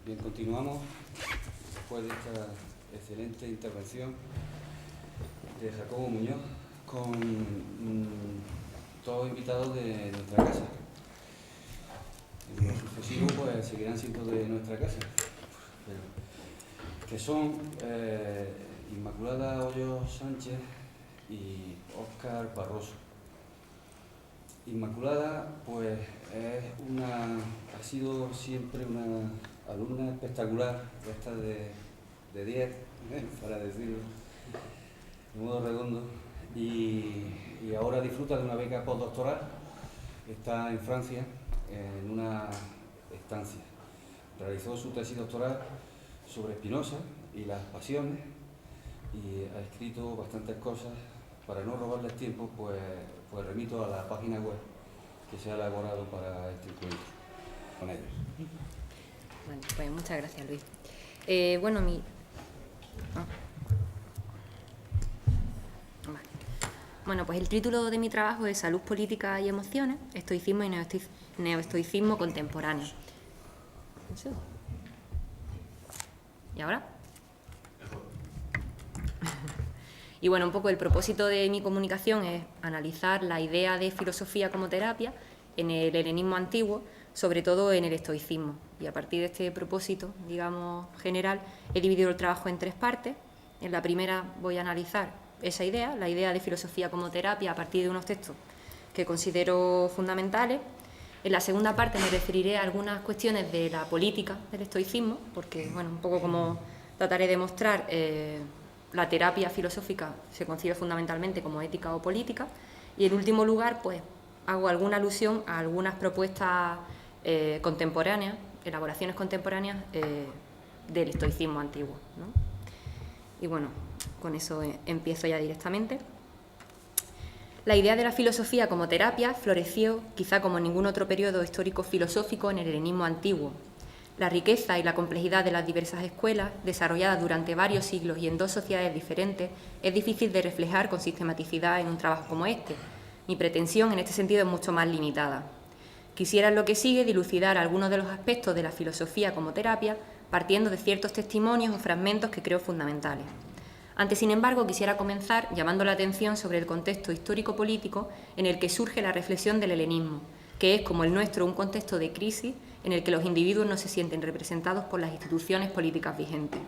Bien, continuamos después de esta excelente intervención de Jacobo Muñoz con todos invitados de nuestra casa. En lo sucesivo pues seguirán siendo de nuestra casa, que son Inmaculada Hoyos Sánchez y Óscar Barroso. Inmaculada pues ha sido siempre una alumna espectacular, esta de 10, para decirlo de modo redondo, y ahora disfruta de una beca postdoctoral. Está en Francia en una estancia. Realizó su tesis doctoral sobre Spinoza y las pasiones y ha escrito bastantes cosas. Para no robarles tiempo, pues remito a la página web que se ha elaborado para este encuentro con ellos. Bueno, pues muchas gracias, Luis. Bueno, pues el título de mi trabajo es Salud, Política y Emociones, Estoicismo y Neoestoicismo Contemporáneo. ¿Y ahora? Y bueno, un poco el propósito de mi comunicación es analizar la idea de filosofía como terapia en el helenismo antiguo, sobre todo en el estoicismo. Y a partir de este propósito, digamos, general, he dividido el trabajo en 3 partes. En la primera voy a analizar esa idea, la idea de filosofía como terapia, a partir de unos textos que considero fundamentales. En la segunda parte me referiré a algunas cuestiones de la política del estoicismo, porque, bueno, un poco como trataré de mostrar, la terapia filosófica se concibe fundamentalmente como ética o política. Y en último lugar, pues, hago alguna alusión a algunas propuestas contemporáneas, elaboraciones contemporáneas del estoicismo antiguo, ¿no? Y bueno, con eso empiezo ya directamente. La idea de la filosofía como terapia floreció, quizá como en ningún otro periodo histórico filosófico, en el helenismo antiguo. La riqueza y la complejidad de las diversas escuelas, desarrolladas durante varios siglos y en 2 sociedades diferentes, es difícil de reflejar con sistematicidad en un trabajo como este. Mi pretensión en este sentido es mucho más limitada. Quisiera en lo que sigue dilucidar algunos de los aspectos de la filosofía como terapia, partiendo de ciertos testimonios o fragmentos que creo fundamentales. Antes, sin embargo, quisiera comenzar llamando la atención sobre el contexto histórico-político en el que surge la reflexión del helenismo, que es, como el nuestro, un contexto de crisis en el que los individuos no se sienten representados por las instituciones políticas vigentes.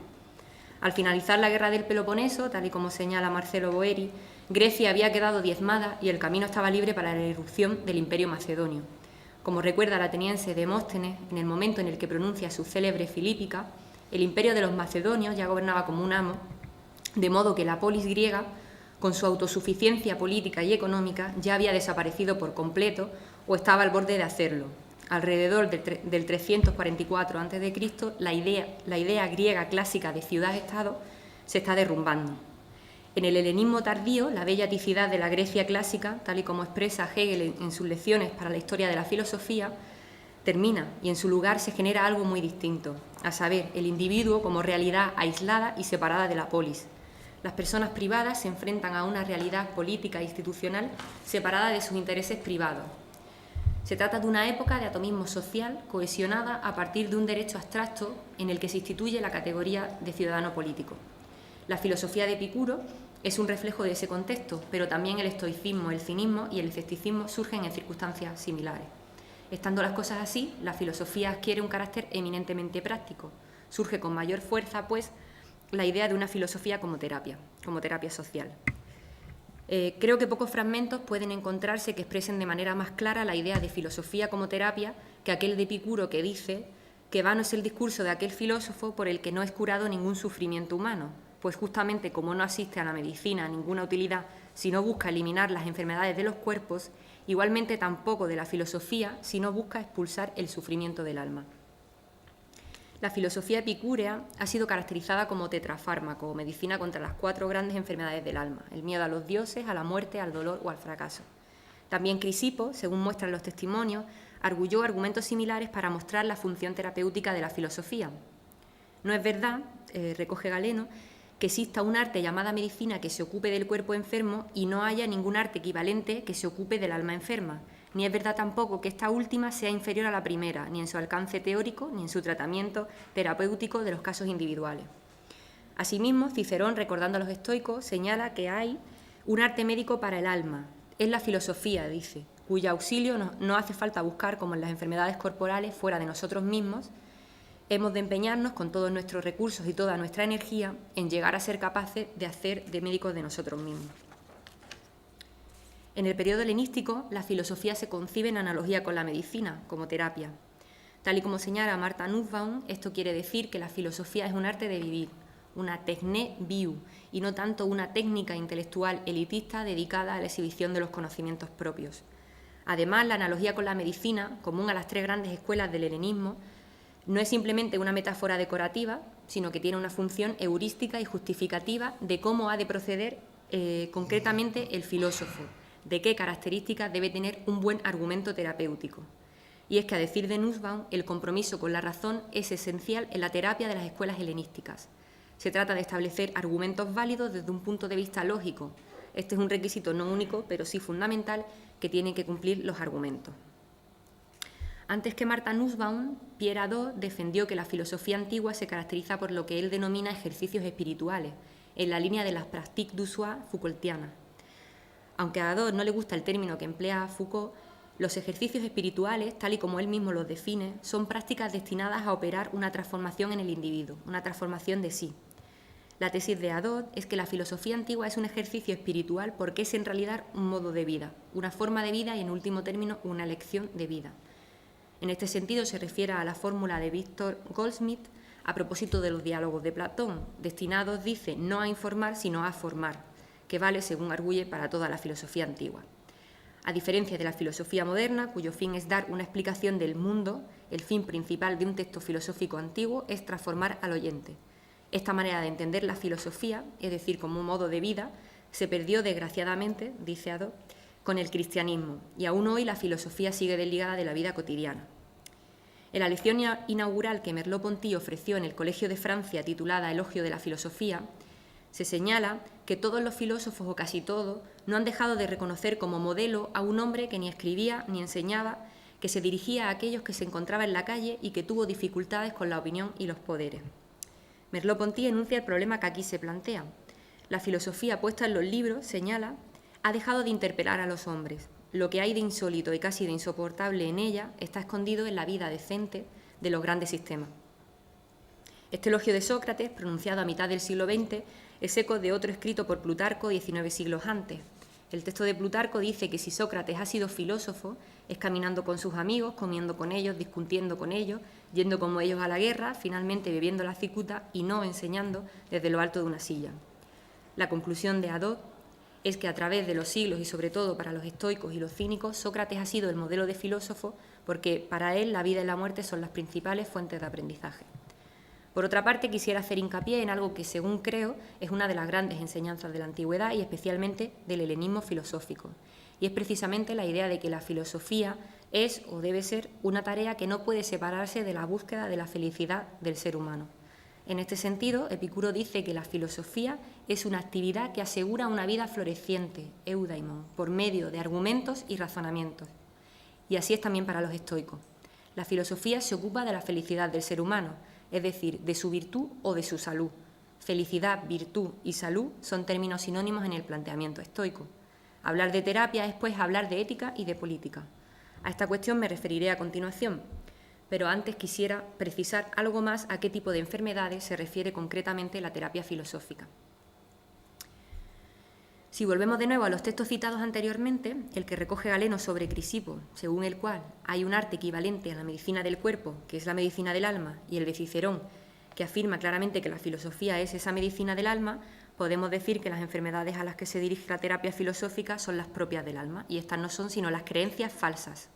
Al finalizar la guerra del Peloponeso, tal y como señala Marcelo Boeri, Grecia había quedado diezmada y el camino estaba libre para la irrupción del Imperio Macedonio. Como recuerda el ateniense Demóstenes, en el momento en el que pronuncia su célebre Filípica, el imperio de los macedonios ya gobernaba como un amo, de modo que la polis griega, con su autosuficiencia política y económica, ya había desaparecido por completo o estaba al borde de hacerlo. Alrededor del 344 a.C., la idea griega clásica de ciudad-estado se está derrumbando. En el helenismo tardío, la bellaticidad de la Grecia clásica, tal y como expresa Hegel en sus lecciones para la historia de la filosofía, termina y en su lugar se genera algo muy distinto, a saber, el individuo como realidad aislada y separada de la polis. Las personas privadas se enfrentan a una realidad política e institucional separada de sus intereses privados. Se trata de una época de atomismo social cohesionada a partir de un derecho abstracto en el que se instituye la categoría de ciudadano político. La filosofía de Epicuro es un reflejo de ese contexto, pero también el estoicismo, el cinismo y el escepticismo surgen en circunstancias similares. Estando las cosas así, la filosofía adquiere un carácter eminentemente práctico. Surge con mayor fuerza, pues, la idea de una filosofía como terapia social. Creo que pocos fragmentos pueden encontrarse que expresen de manera más clara la idea de filosofía como terapia que aquel de Epicuro que dice que vano es el discurso de aquel filósofo por el que no es curado ningún sufrimiento humano, pues justamente como no asiste a la medicina a ninguna utilidad, sino busca eliminar las enfermedades de los cuerpos, igualmente tampoco de la filosofía, sino busca expulsar el sufrimiento del alma. La filosofía epicúrea ha sido caracterizada como tetrafármaco, o medicina contra las 4 grandes enfermedades del alma: el miedo a los dioses, a la muerte, al dolor o al fracaso. También Crisipo, según muestran los testimonios, arguyó argumentos similares para mostrar la función terapéutica de la filosofía. No es verdad, recoge Galeno, que exista un arte llamada medicina que se ocupe del cuerpo enfermo y no haya ningún arte equivalente que se ocupe del alma enferma. ni es verdad tampoco que esta última sea inferior a la primera, ni en su alcance teórico, ni en su tratamiento terapéutico de los casos individuales. Asimismo, Cicerón, recordando a los estoicos, señala que hay un arte médico para el alma. Es la filosofía, dice, cuyo auxilio no hace falta buscar, como en las enfermedades corporales, fuera de nosotros mismos. Hemos de empeñarnos con todos nuestros recursos y toda nuestra energía en llegar a ser capaces de hacer de médicos de nosotros mismos. En el periodo helenístico, la filosofía se concibe en analogía con la medicina, como terapia. Tal y como señala Martha Nussbaum, esto quiere decir que la filosofía es un arte de vivir, una techne viu, y no tanto una técnica intelectual elitista dedicada a la exhibición de los conocimientos propios. Además, la analogía con la medicina, común a las tres grandes escuelas del helenismo, no es simplemente una metáfora decorativa, sino que tiene una función heurística y justificativa de cómo ha de proceder concretamente el filósofo, de qué características debe tener un buen argumento terapéutico. Y es que, a decir de Nussbaum, el compromiso con la razón es esencial en la terapia de las escuelas helenísticas. Se trata de establecer argumentos válidos desde un punto de vista lógico. Este es un requisito no único, pero sí fundamental, que tienen que cumplir los argumentos. Antes que Martha Nussbaum, Pierre Hadot defendió que la filosofía antigua se caracteriza por lo que él denomina ejercicios espirituales, en la línea de las pratiques du soi Foucaultianas. Aunque a Hadot no le gusta el término que emplea Foucault, los ejercicios espirituales, tal y como él mismo los define, son prácticas destinadas a operar una transformación en el individuo, una transformación de sí. La tesis de Hadot es que la filosofía antigua es un ejercicio espiritual porque es en realidad un modo de vida, una forma de vida y, en último término, una elección de vida. En este sentido se refiere a la fórmula de Victor Goldsmith a propósito de los diálogos de Platón, destinados, dice, no a informar, sino a formar, que vale, según arguye, para toda la filosofía antigua. A diferencia de la filosofía moderna, cuyo fin es dar una explicación del mundo, el fin principal de un texto filosófico antiguo es transformar al oyente. Esta manera de entender la filosofía, es decir, como un modo de vida, se perdió desgraciadamente, dice Hadot, con el cristianismo, y aún hoy la filosofía sigue desligada de la vida cotidiana. En la lección inaugural que Merleau-Ponty ofreció en el Colegio de Francia, titulada Elogio de la Filosofía, se señala que todos los filósofos, o casi todos, no han dejado de reconocer como modelo a un hombre que ni escribía ni enseñaba, que se dirigía a aquellos que se encontraba en la calle y que tuvo dificultades con la opinión y los poderes. Merleau-Ponty enuncia el problema que aquí se plantea. La filosofía puesta en los libros, señala, ha dejado de interpelar a los hombres. Lo que hay de insólito y casi de insoportable en ella está escondido en la vida decente de los grandes sistemas. Este elogio de Sócrates, pronunciado a mitad del siglo XX, es eco de otro escrito por Plutarco 19 siglos antes. El texto de Plutarco dice que si Sócrates ha sido filósofo, es caminando con sus amigos, comiendo con ellos, discutiendo con ellos, yendo como ellos a la guerra, finalmente bebiendo la cicuta y no enseñando desde lo alto de una silla. La conclusión de Hadot es que a través de los siglos y sobre todo para los estoicos y los cínicos, Sócrates ha sido el modelo de filósofo porque para él la vida y la muerte son las principales fuentes de aprendizaje. Por otra parte, quisiera hacer hincapié en algo que, según creo, es una de las grandes enseñanzas de la antigüedad y especialmente del helenismo filosófico, y es precisamente la idea de que la filosofía es o debe ser una tarea que no puede separarse de la búsqueda de la felicidad del ser humano. En este sentido, Epicuro dice que la filosofía es una actividad que asegura una vida floreciente, eudaimon, por medio de argumentos y razonamientos. Y así es también para los estoicos. La filosofía se ocupa de la felicidad del ser humano, es decir, de su virtud o de su salud. Felicidad, virtud y salud son términos sinónimos en el planteamiento estoico. Hablar de terapia es, pues, hablar de ética y de política. A esta cuestión me referiré a continuación, pero antes quisiera precisar algo más a qué tipo de enfermedades se refiere concretamente la terapia filosófica. Si volvemos de nuevo a los textos citados anteriormente, el que recoge Galeno sobre Crisipo, según el cual hay un arte equivalente a la medicina del cuerpo, que es la medicina del alma, y el de Cicerón, que afirma claramente que la filosofía es esa medicina del alma, podemos decir que las enfermedades a las que se dirige la terapia filosófica son las propias del alma, y estas no son sino las creencias falsas.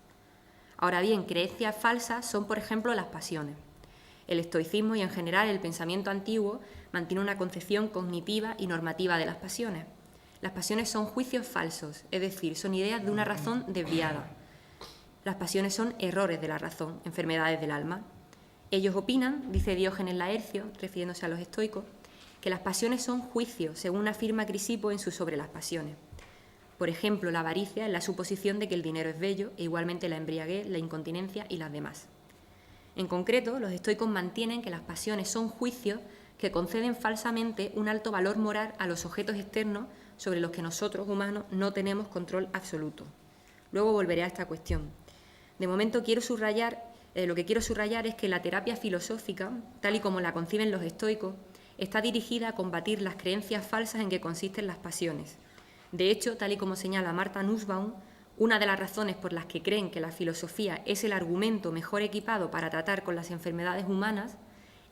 Ahora bien, creencias falsas son, por ejemplo, las pasiones. El estoicismo y, en general, el pensamiento antiguo mantiene una concepción cognitiva y normativa de las pasiones. Las pasiones son juicios falsos, es decir, son ideas de una razón desviada. Las pasiones son errores de la razón, enfermedades del alma. Ellos opinan, dice Diógenes Laercio, refiriéndose a los estoicos, que las pasiones son juicios, según afirma Crisipo en su Sobre las pasiones. Por ejemplo, la avaricia es la suposición de que el dinero es bello e igualmente la embriaguez, la incontinencia y las demás. En concreto, los estoicos mantienen que las pasiones son juicios que conceden falsamente un alto valor moral a los objetos externos sobre los que nosotros, humanos, no tenemos control absoluto. Luego volveré a esta cuestión. De momento lo que quiero subrayar es que la terapia filosófica, tal y como la conciben los estoicos, está dirigida a combatir las creencias falsas en que consisten las pasiones. De hecho, tal y como señala Martha Nussbaum, una de las razones por las que creen que la filosofía es el argumento mejor equipado para tratar con las enfermedades humanas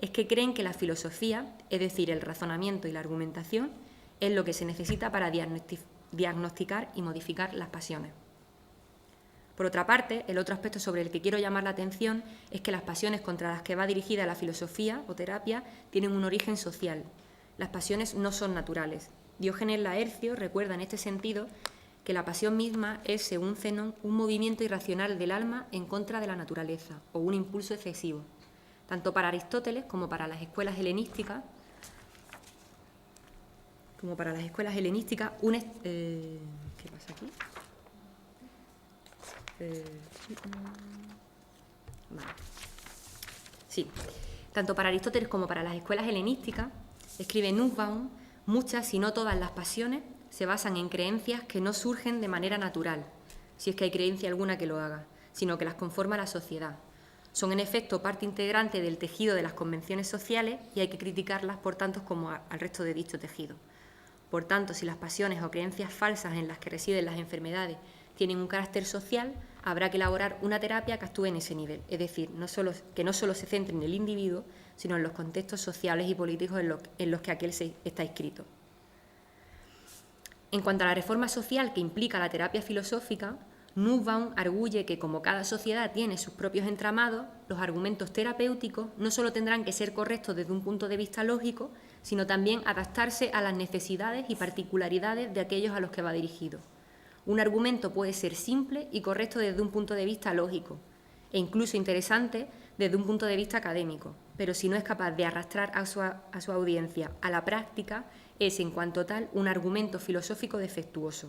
es que creen que la filosofía, es decir, el razonamiento y la argumentación, es lo que se necesita para diagnosticar y modificar las pasiones. Por otra parte, el otro aspecto sobre el que quiero llamar la atención es que las pasiones contra las que va dirigida la filosofía o terapia tienen un origen social. Las pasiones no son naturales. Diógenes Laercio recuerda en este sentido que la pasión misma es, según Zenón, un movimiento irracional del alma en contra de la naturaleza o un impulso excesivo. Tanto para Aristóteles como para las escuelas helenísticas, ¿qué pasa aquí? Vale. Sí. Tanto para Aristóteles como para las escuelas helenísticas, escribe Nussbaum, muchas, si no todas las pasiones, se basan en creencias que no surgen de manera natural, si es que hay creencia alguna que lo haga, sino que las conforma la sociedad. Son en efecto parte integrante del tejido de las convenciones sociales y hay que criticarlas, por tanto, como al resto de dicho tejido. Por tanto, si las pasiones o creencias falsas en las que residen las enfermedades tienen un carácter social, habrá que elaborar una terapia que actúe en ese nivel, es decir, que no solo se centre en el individuo, sino en los contextos sociales y políticos en los que aquel está inscrito. En cuanto a la reforma social que implica la terapia filosófica, Nussbaum arguye que como cada sociedad tiene sus propios entramados, los argumentos terapéuticos no solo tendrán que ser correctos desde un punto de vista lógico, sino también adaptarse a las necesidades y particularidades de aquellos a los que va dirigido. Un argumento puede ser simple y correcto desde un punto de vista lógico, e incluso interesante desde un punto de vista académico, pero si no es capaz de arrastrar a su audiencia a la práctica, es en cuanto tal un argumento filosófico defectuoso.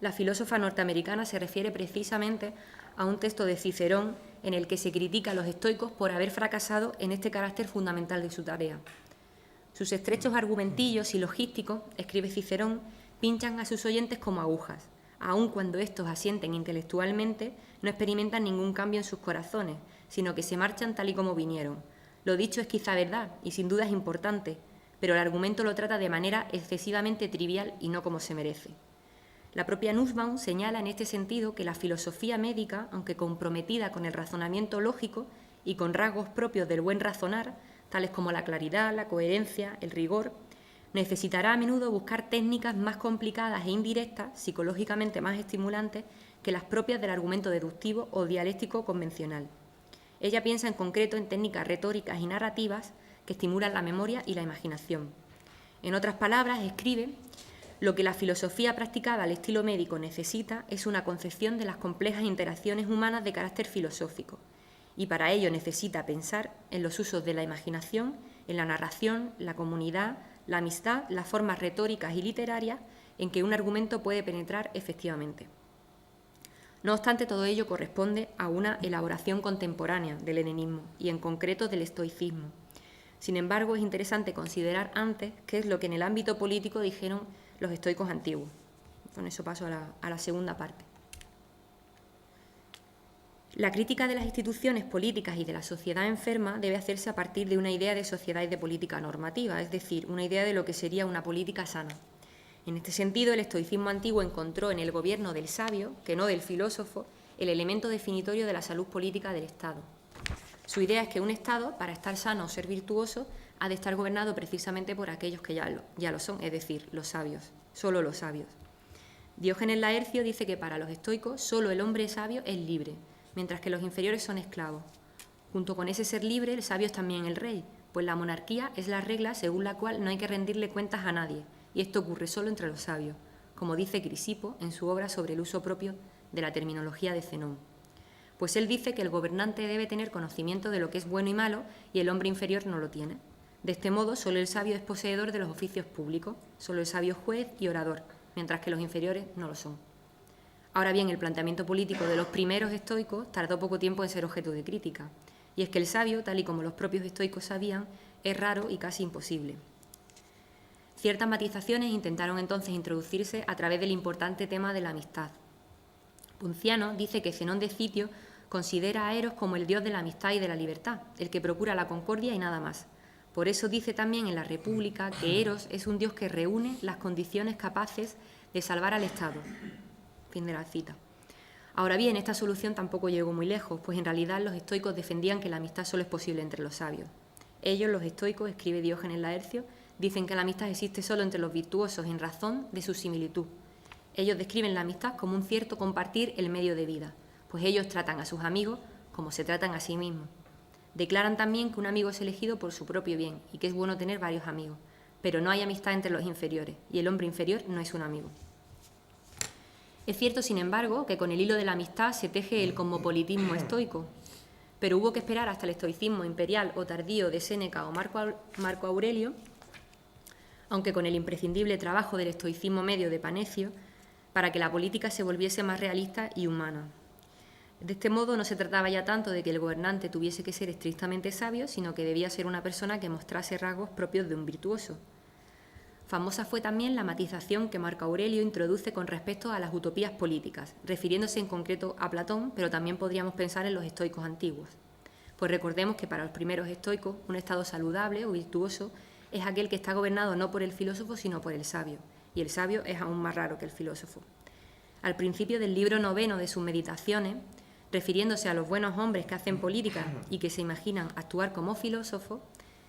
La filósofa norteamericana se refiere precisamente a un texto de Cicerón en el que se critica a los estoicos por haber fracasado en este carácter fundamental de su tarea. Sus estrechos argumentillos silogísticos, escribe Cicerón, pinchan a sus oyentes como agujas. Aun cuando estos asienten intelectualmente, no experimentan ningún cambio en sus corazones, sino que se marchan tal y como vinieron. Lo dicho es quizá verdad, y sin duda es importante, pero el argumento lo trata de manera excesivamente trivial y no como se merece. La propia Nussbaum señala en este sentido que la filosofía médica, aunque comprometida con el razonamiento lógico y con rasgos propios del buen razonar, tales como la claridad, la coherencia, el rigor, necesitará a menudo buscar técnicas más complicadas e indirectas, psicológicamente más estimulantes, que las propias del argumento deductivo o dialéctico convencional. Ella piensa en concreto en técnicas retóricas y narrativas que estimulan la memoria y la imaginación. En otras palabras, escribe, lo que la filosofía practicada al estilo médico necesita es una concepción de las complejas interacciones humanas de carácter filosófico, y para ello necesita pensar en los usos de la imaginación, en la narración, la comunidad, la amistad, las formas retóricas y literarias en que un argumento puede penetrar efectivamente. No obstante, todo ello corresponde a una elaboración contemporánea del helenismo y en concreto del estoicismo. Sin embargo, es interesante considerar antes qué es lo que en el ámbito político dijeron los estoicos antiguos. Con eso paso a la segunda parte. La crítica de las instituciones políticas y de la sociedad enferma debe hacerse a partir de una idea de sociedad y de política normativa, es decir, una idea de lo que sería una política sana. En este sentido, el estoicismo antiguo encontró en el gobierno del sabio, que no del filósofo, el elemento definitorio de la salud política del Estado. Su idea es que un Estado, para estar sano o ser virtuoso, ha de estar gobernado precisamente por aquellos que ya lo son, es decir, los sabios, solo los sabios. Diógenes Laercio dice que para los estoicos solo el hombre sabio es libre, mientras que los inferiores son esclavos. Junto con ese ser libre, el sabio es también el rey, pues la monarquía es la regla según la cual no hay que rendirle cuentas a nadie, y esto ocurre solo entre los sabios, como dice Crisipo en su obra sobre el uso propio de la terminología de Zenón. Pues él dice que el gobernante debe tener conocimiento de lo que es bueno y malo, y el hombre inferior no lo tiene. De este modo, solo el sabio es poseedor de los oficios públicos, solo el sabio juez y orador, mientras que los inferiores no lo son. Ahora bien, el planteamiento político de los primeros estoicos tardó poco tiempo en ser objeto de crítica, y es que el sabio, tal y como los propios estoicos sabían, es raro y casi imposible. Ciertas matizaciones intentaron entonces introducirse a través del importante tema de la amistad. Punciano dice que Zenón de Citio considera a Eros como el dios de la amistad y de la libertad, el que procura la concordia y nada más. Por eso dice también en la República que Eros es un dios que reúne las condiciones capaces de salvar al Estado. Fin de la cita. Ahora bien, esta solución tampoco llegó muy lejos, pues en realidad los estoicos defendían que la amistad solo es posible entre los sabios. Ellos, los estoicos, escribe Diógenes Laercio, dicen que la amistad existe solo entre los virtuosos en razón de su similitud. Ellos describen la amistad como un cierto compartir el medio de vida, pues ellos tratan a sus amigos como se tratan a sí mismos. Declaran también que un amigo es elegido por su propio bien y que es bueno tener varios amigos, pero no hay amistad entre los inferiores y el hombre inferior no es un amigo. Es cierto, sin embargo, que con el hilo de la amistad se teje el cosmopolitismo estoico, pero hubo que esperar hasta el estoicismo imperial o tardío de Séneca o Marco Aurelio, aunque con el imprescindible trabajo del estoicismo medio de Panecio, para que la política se volviese más realista y humana. De este modo no se trataba ya tanto de que el gobernante tuviese que ser estrictamente sabio, sino que debía ser una persona que mostrase rasgos propios de un virtuoso. Famosa fue también la matización que Marco Aurelio introduce con respecto a las utopías políticas, refiriéndose en concreto a Platón, pero también podríamos pensar en los estoicos antiguos. Pues recordemos que para los primeros estoicos un estado saludable o virtuoso es aquel que está gobernado no por el filósofo, sino por el sabio, y el sabio es aún más raro que el filósofo. Al principio del libro 9 de sus Meditaciones, refiriéndose a los buenos hombres que hacen política y que se imaginan actuar como filósofos,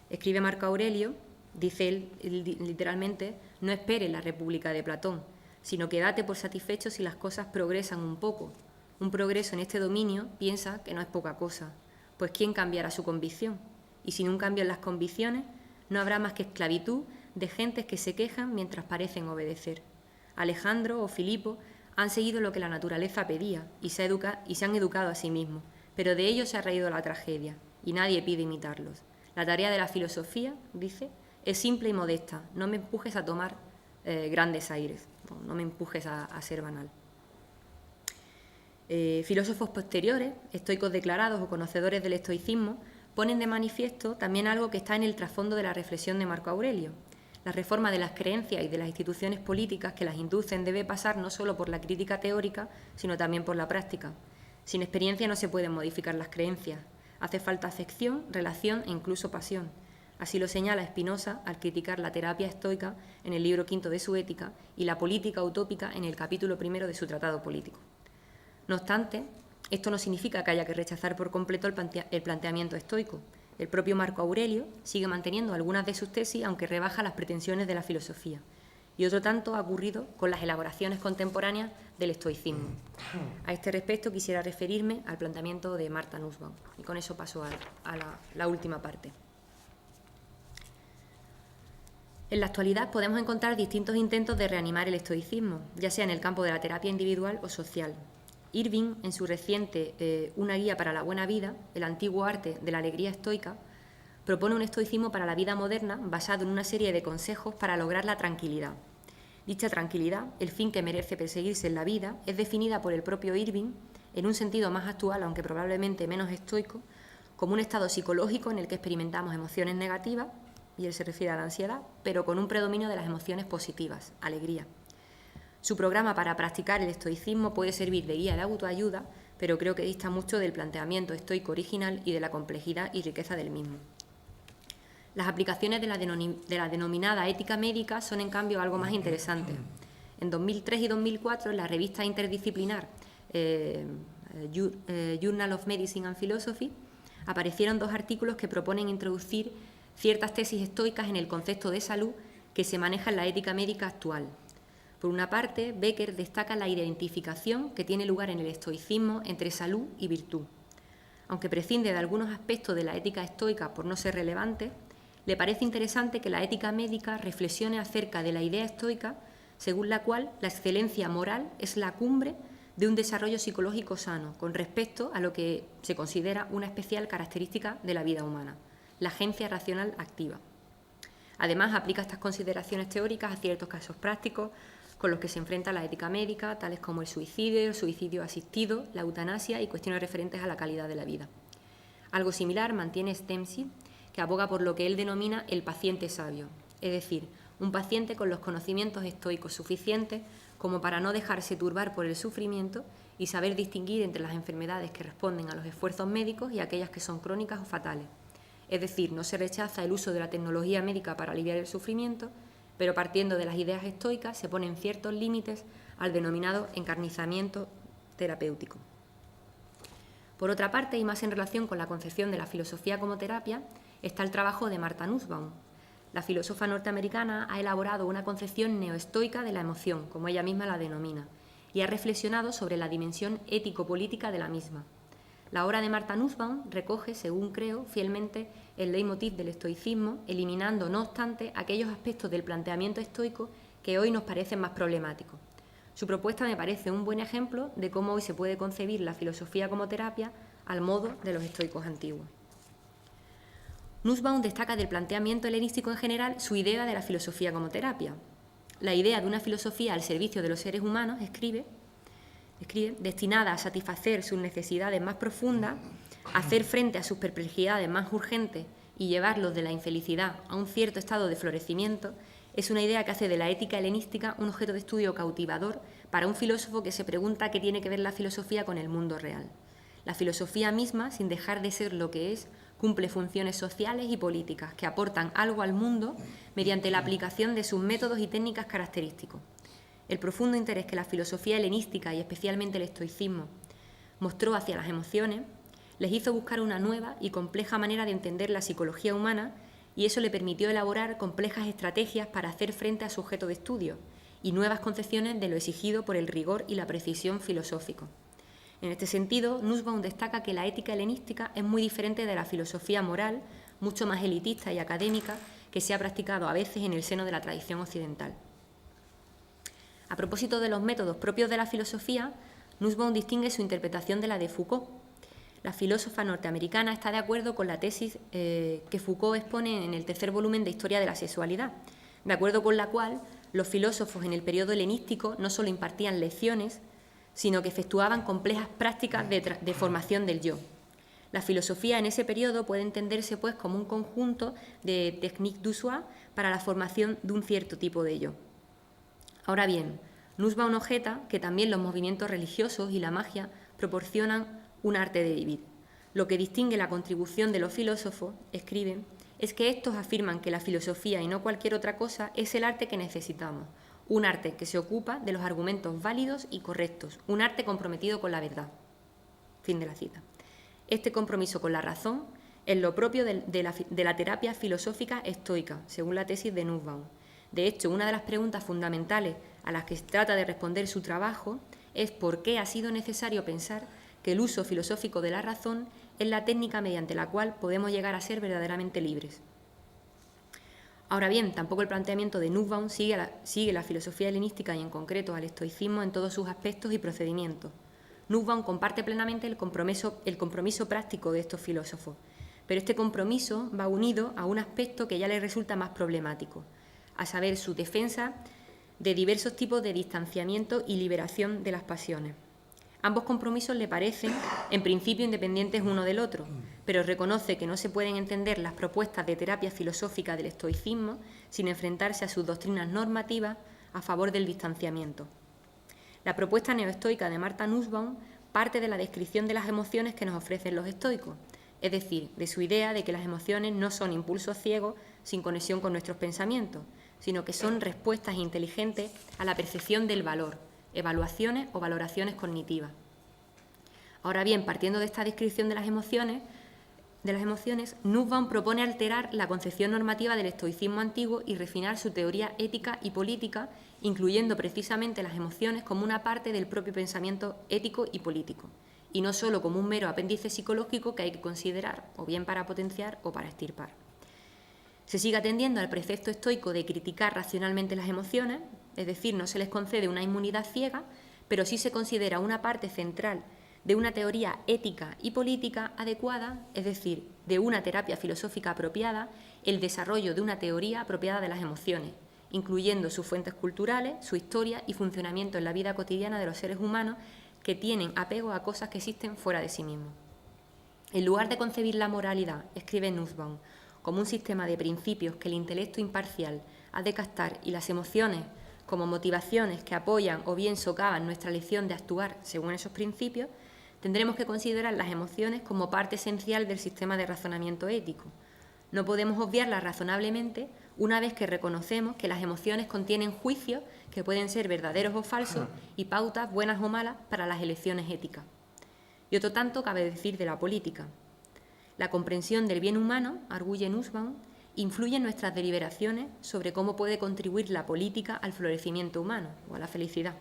escribe Marco Aurelio, dice él literalmente, no espere la República de Platón, sino que date por satisfecho si las cosas progresan un poco. Un progreso en este dominio piensa que no es poca cosa, pues ¿quién cambiará su convicción? Y sin un cambio en las convicciones, no habrá más que esclavitud de gentes que se quejan mientras parecen obedecer. Alejandro o Filipo han seguido lo que la naturaleza pedía y se han educado a sí mismos, pero de ellos se ha reído la tragedia y nadie pide imitarlos. La tarea de la filosofía, dice, es simple y modesta, no me empujes a tomar grandes aires, no me empujes a ser banal. Filósofos posteriores, estoicos declarados o conocedores del estoicismo, ponen de manifiesto también algo que está en el trasfondo de la reflexión de Marco Aurelio. La reforma de las creencias y de las instituciones políticas que las inducen debe pasar no solo por la crítica teórica, sino también por la práctica. Sin experiencia no se pueden modificar las creencias. Hace falta afección, relación e incluso pasión. Así lo señala Spinoza al criticar la terapia estoica en el libro quinto de su Ética y la política utópica en el capítulo primero de su Tratado Político. No obstante, esto no significa que haya que rechazar por completo el planteamiento estoico. El propio Marco Aurelio sigue manteniendo algunas de sus tesis, aunque rebaja las pretensiones de la filosofía. Y otro tanto ha ocurrido con las elaboraciones contemporáneas del estoicismo. A este respecto quisiera referirme al planteamiento de Martha Nussbaum. Y con eso paso a la última parte. En la actualidad podemos encontrar distintos intentos de reanimar el estoicismo, ya sea en el campo de la terapia individual o social. Irving, en su reciente Una guía para la buena vida, el antiguo arte de la alegría estoica, propone un estoicismo para la vida moderna basado en una serie de consejos para lograr la tranquilidad. Dicha tranquilidad, el fin que merece perseguirse en la vida, es definida por el propio Irving, en un sentido más actual, aunque probablemente menos estoico, como un estado psicológico en el que experimentamos emociones negativas, y él se refiere a la ansiedad, pero con un predominio de las emociones positivas, alegría. Su programa para practicar el estoicismo puede servir de guía de autoayuda, pero creo que dista mucho del planteamiento estoico original y de la complejidad y riqueza del mismo. Las aplicaciones de la denominada ética médica son, en cambio, algo más interesantes. En 2003 y 2004, en la revista interdisciplinar Journal of Medicine and Philosophy, aparecieron 2 artículos que proponen introducir ciertas tesis estoicas en el concepto de salud que se maneja en la ética médica actual. Por una parte, Becker destaca la identificación que tiene lugar en el estoicismo entre salud y virtud. Aunque prescinde de algunos aspectos de la ética estoica por no ser relevante, le parece interesante que la ética médica reflexione acerca de la idea estoica según la cual la excelencia moral es la cumbre de un desarrollo psicológico sano con respecto a lo que se considera una especial característica de la vida humana, la agencia racional activa. Además, aplica estas consideraciones teóricas a ciertos casos prácticos, con los que se enfrenta la ética médica, tales como el suicidio asistido, la eutanasia y cuestiones referentes a la calidad de la vida. Algo similar mantiene Stemsi, que aboga por lo que él denomina el paciente sabio, es decir, un paciente con los conocimientos estoicos suficientes como para no dejarse turbar por el sufrimiento y saber distinguir entre las enfermedades que responden a los esfuerzos médicos y aquellas que son crónicas o fatales. Es decir, no se rechaza el uso de la tecnología médica para aliviar el sufrimiento, pero partiendo de las ideas estoicas se ponen ciertos límites al denominado encarnizamiento terapéutico. Por otra parte, y más en relación con la concepción de la filosofía como terapia, está el trabajo de Martha Nussbaum. La filósofa norteamericana ha elaborado una concepción neoestoica de la emoción, como ella misma la denomina, y ha reflexionado sobre la dimensión ético-política de la misma. La obra de Martha Nussbaum recoge, según creo, fielmente el leitmotiv del estoicismo, eliminando, no obstante, aquellos aspectos del planteamiento estoico que hoy nos parecen más problemáticos. Su propuesta me parece un buen ejemplo de cómo hoy se puede concebir la filosofía como terapia al modo de los estoicos antiguos. Nussbaum destaca del planteamiento helenístico en general su idea de la filosofía como terapia. La idea de una filosofía al servicio de los seres humanos, escribe, destinada a satisfacer sus necesidades más profundas, hacer frente a sus perplejidades más urgentes y llevarlos de la infelicidad a un cierto estado de florecimiento, es una idea que hace de la ética helenística un objeto de estudio cautivador para un filósofo que se pregunta qué tiene que ver la filosofía con el mundo real. La filosofía misma, sin dejar de ser lo que es, cumple funciones sociales y políticas que aportan algo al mundo mediante la aplicación de sus métodos y técnicas característicos. El profundo interés que la filosofía helenística y especialmente el estoicismo mostró hacia las emociones les hizo buscar una nueva y compleja manera de entender la psicología humana, y eso le permitió elaborar complejas estrategias para hacer frente a su objeto de estudio y nuevas concepciones de lo exigido por el rigor y la precisión filosófico. En este sentido, Nussbaum destaca que la ética helenística es muy diferente de la filosofía moral, mucho más elitista y académica, que se ha practicado a veces en el seno de la tradición occidental. A propósito de los métodos propios de la filosofía, Nussbaum distingue su interpretación de la de Foucault. La filósofa norteamericana está de acuerdo con la tesis que Foucault expone en el tercer volumen de Historia de la Sexualidad, de acuerdo con la cual los filósofos en el periodo helenístico no solo impartían lecciones, sino que efectuaban complejas prácticas de formación del yo. La filosofía en ese periodo puede entenderse pues como un conjunto de techniques du soi para la formación de un cierto tipo de yo. Ahora bien, Nussbaum objeta que también los movimientos religiosos y la magia proporcionan un arte de vivir. Lo que distingue la contribución de los filósofos, escriben, es que estos afirman que la filosofía y no cualquier otra cosa es el arte que necesitamos, un arte que se ocupa de los argumentos válidos y correctos, un arte comprometido con la verdad. Fin de la cita. Este compromiso con la razón es lo propio de la terapia filosófica estoica, según la tesis de Nussbaum. De hecho, una de las preguntas fundamentales a las que trata de responder su trabajo es por qué ha sido necesario pensar que el uso filosófico de la razón es la técnica mediante la cual podemos llegar a ser verdaderamente libres. Ahora bien, tampoco el planteamiento de Nussbaum sigue la filosofía helenística y en concreto al estoicismo en todos sus aspectos y procedimientos. Nussbaum comparte plenamente el compromiso práctico de estos filósofos, pero este compromiso va unido a un aspecto que ya le resulta más problemático, a saber, su defensa de diversos tipos de distanciamiento y liberación de las pasiones. Ambos compromisos le parecen, en principio, independientes uno del otro, pero reconoce que no se pueden entender las propuestas de terapia filosófica del estoicismo sin enfrentarse a sus doctrinas normativas a favor del distanciamiento. La propuesta neoestoica de Martha Nussbaum parte de la descripción de las emociones que nos ofrecen los estoicos, es decir, de su idea de que las emociones no son impulsos ciegos sin conexión con nuestros pensamientos, sino que son respuestas inteligentes a la percepción del valor, evaluaciones o valoraciones cognitivas. Ahora bien, partiendo de esta descripción de las emociones, Nussbaum propone alterar la concepción normativa del estoicismo antiguo y refinar su teoría ética y política, incluyendo precisamente las emociones como una parte del propio pensamiento ético y político, y no solo como un mero apéndice psicológico que hay que considerar, o bien para potenciar o para extirpar. Se sigue atendiendo al precepto estoico de criticar racionalmente las emociones, es decir, no se les concede una inmunidad ciega, pero sí se considera una parte central de una teoría ética y política adecuada, es decir, de una terapia filosófica apropiada, el desarrollo de una teoría apropiada de las emociones, incluyendo sus fuentes culturales, su historia y funcionamiento en la vida cotidiana de los seres humanos que tienen apego a cosas que existen fuera de sí mismos. En lugar de concebir la moralidad, escribe Nussbaum, como un sistema de principios que el intelecto imparcial ha de captar y las emociones como motivaciones que apoyan o bien socavan nuestra elección de actuar según esos principios, tendremos que considerar las emociones como parte esencial del sistema de razonamiento ético. No podemos obviarlas razonablemente una vez que reconocemos que las emociones contienen juicios que pueden ser verdaderos o falsos y pautas buenas o malas para las elecciones éticas. Y otro tanto cabe decir de la política. La comprensión del bien humano, arguye Nussbaum, influye en nuestras deliberaciones sobre cómo puede contribuir la política al florecimiento humano o a la felicidad.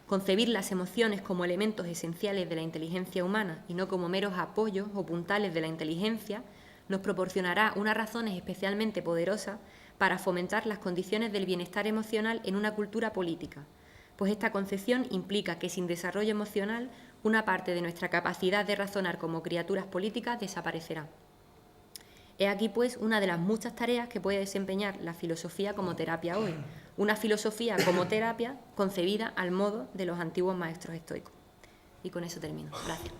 Concebir las emociones como elementos esenciales de la inteligencia humana y no como meros apoyos o puntales de la inteligencia nos proporcionará unas razones especialmente poderosas para fomentar las condiciones del bienestar emocional en una cultura política, pues esta concepción implica que sin desarrollo emocional una parte de nuestra capacidad de razonar como criaturas políticas desaparecerá. He aquí, pues, una de las muchas tareas que puede desempeñar la filosofía como terapia hoy, una filosofía como terapia concebida al modo de los antiguos maestros estoicos. Y con eso termino. Gracias.